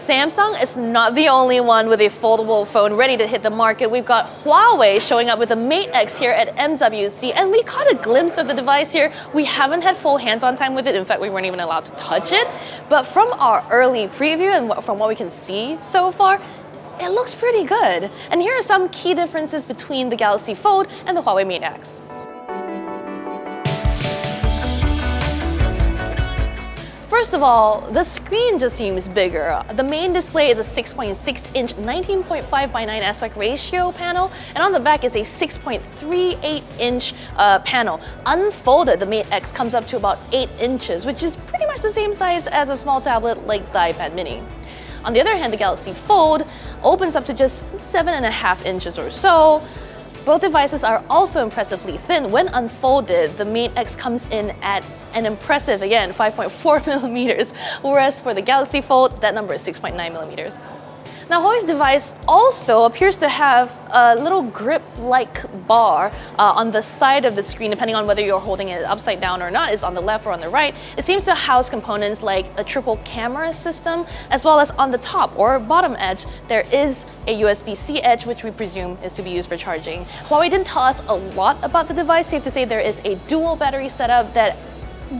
Samsung is not the only one with a foldable phone ready to hit the market. We've got Huawei showing up with the Mate X here at MWC, and we caught a glimpse of the device here. We haven't had full hands-on time with it. In fact, we weren't even allowed to touch it. But from our early preview and from what we can see so far, it looks pretty good. And here are some key differences between the Galaxy Fold and the Huawei Mate X. First of all, the screen just seems bigger. The main display is a 6.6-inch 19.5 by 9 aspect ratio panel, and on the back is a 6.38-inch panel. Unfolded, the Mate X comes up to about 8 inches, which is pretty much the same size as a small tablet like the iPad mini. On the other hand, the Galaxy Fold opens up to just 7.5 inches or so. Both devices are also impressively thin. When unfolded, the Mate X comes in at an impressive, again, 5.4 millimeters, whereas for the Galaxy Fold, that number is 6.9 millimeters. Now, Huawei's device also appears to have a little grip-like bar on the side of the screen, depending on whether you're holding it upside down or not, is on the left or on the right. It seems to house components like a triple camera system, as well as on the top or bottom edge, there is a USB-C edge, which we presume is to be used for charging. Huawei didn't tell us a lot about the device. Safe to say there is a dual battery setup that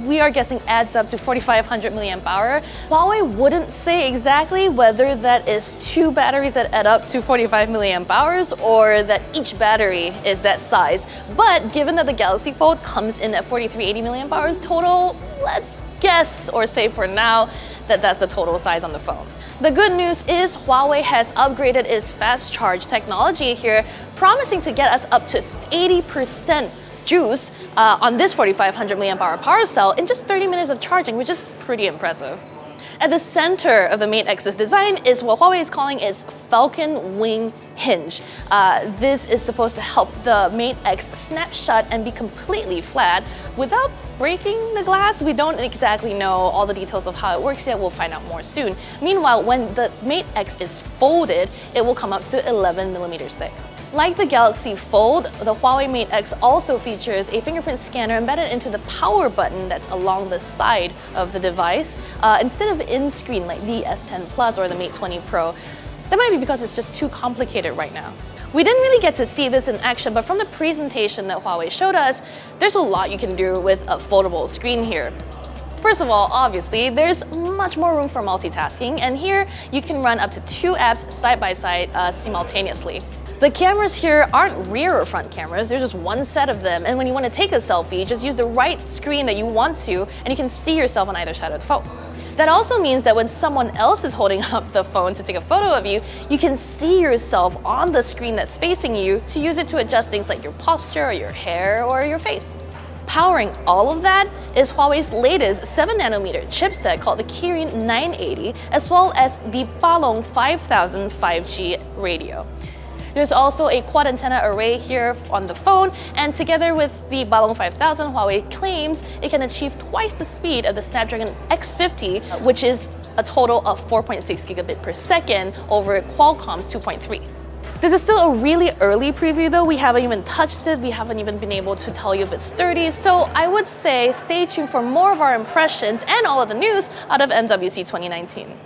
we are guessing adds up to 4,500 milliamp hour. Huawei wouldn't say exactly whether that is two batteries that add up to 45 milliamp hours or that each battery is that size. But given that the Galaxy Fold comes in at 4,380 milliamp hours total, let's guess or say for now that that's the total size on the phone. The good news is Huawei has upgraded its fast charge technology here, promising to get us up to 80% juice on this 4,500 milliamp hour power cell in just 30 minutes of charging, which is pretty impressive. At the center of the Mate X's design is what Huawei is calling its Falcon Wing hinge. This is supposed to help the Mate X snap shut and be completely flat without breaking the glass. We don't exactly know all the details of how it works yet. We'll find out more soon. Meanwhile, when the Mate X is folded, it will come up to 11 millimeters thick. Like the Galaxy Fold, the Huawei Mate X also features a fingerprint scanner embedded into the power button that's along the side of the device, instead of in-screen like the S10 Plus or the Mate 20 Pro. That might be because it's just too complicated right now. We didn't really get to see this in action, but from the presentation that Huawei showed us, there's a lot you can do with a foldable screen here. First of all, obviously, there's much more room for multitasking, and here you can run up to 2 apps side by side simultaneously. The cameras here aren't rear or front cameras, there's just one set of them, and when you want to take a selfie, just use the right screen that you want to, and you can see yourself on either side of the phone. That also means that when someone else is holding up the phone to take a photo of you, you can see yourself on the screen that's facing you to use it to adjust things like your posture, or your hair, or your face. Powering all of that is Huawei's latest 7nm chipset called the Kirin 980, as well as the Balong 5000 5G radio. There's also a quad antenna array here on the phone, and together with the Balong 5000, Huawei claims it can achieve twice the speed of the Snapdragon X50, which is a total of 4.6 gigabit per second over Qualcomm's 2.3. This is still a really early preview though. We haven't even touched it. We haven't even been able to tell you if it's sturdy. So I would say stay tuned for more of our impressions and all of the news out of MWC 2019.